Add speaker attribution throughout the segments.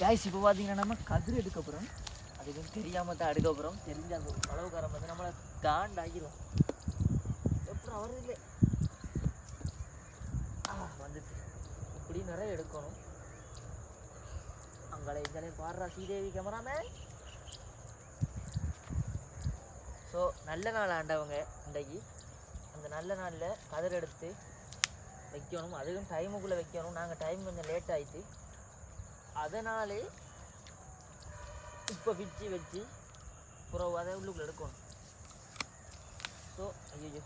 Speaker 1: Guys இப்போ பார்த்தீங்கன்னா நம்ம கதிர் எடுக்க போகிறோம். அதுக்கு தெரியாமல் தான் எடுக்க போகிறோம். தெரிஞ்ச அந்த அளவுக்காரம் வந்து நம்மளை காண்டாகிடும். எப்படி வருது இல்லை வந்துட்டு இப்படி நிறைய எடுக்கணும். அங்கே இங்கே பாடுறா ஸ்ரீதேவி கேமராமேன். ஸோ நல்ல நாள் ஆண்டவங்க இன்றைக்கு அந்த நல்ல நாளில் கதிர் எடுத்து வைக்கணும். அதுவும் டைமுக்குள்ளே வைக்கணும். நாங்கள் டைம் கொஞ்சம் லேட் ஆகிட்டு அதனாலே இப்போ பிச்சு வச்சு புறவு அதை உள்ளுக்குள்ளே எடுக்கணும். ஸோ ஐயோ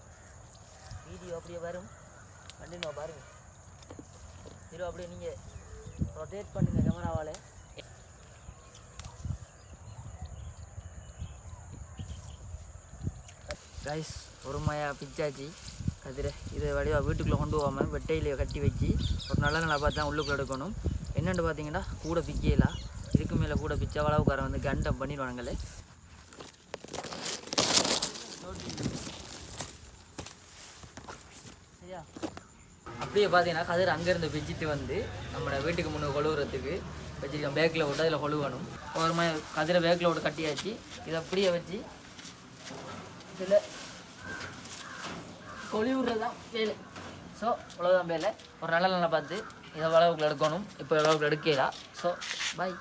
Speaker 1: வீடியோ அப்படியே வரும். கண்டினியூ பாருங்கள். ஹீரோ அப்படியே நீங்கள் ரொட்டேட் பண்ணுங்கள் கேமராவால். கைஸ் பொறுமையாக பிச்சாச்சு கதிரை. இதை வடிவாக வீட்டுக்குள்ளே கொண்டு போகாமல் வெட்டையிலேயே கட்டி வச்சு ஒரு நல்ல நல்லா பார்த்து தான் உள்ளுக்குள்ளே எடுக்கணும். என்னென்னு பார்த்தீங்கன்னா கூட பிக்கலாம். இதுக்கு மேலே கூட பிச்சா வளவுக்காரன் வந்து கண்டம் பண்ணிடுவானுங்களே. சரியா அப்படியே பார்த்தீங்கன்னா கதிர் அங்கேருந்து பிச்சுட்டு வந்து நம்மளோட வீட்டுக்கு முன்னே கொழுவுறதுக்கு வச்சுருக்கோம். பேக்கில் விட்டு அதில் கொழுவணும். ஒரு மாதிரி கதிரை பேக்கில் விட்டு கட்டியாச்சு. இதை அப்படியே வச்சு இதில் கொழுவுறதான் வேலை. ஸோ இவ்வளோதான் வேலை. ஒரு நல்ல நல்லா பார்த்து இதை வளவுக்குள்ள எடுக்கணும். இப்போ வளவுக்குள்ள எடுக்கலாம். So bye.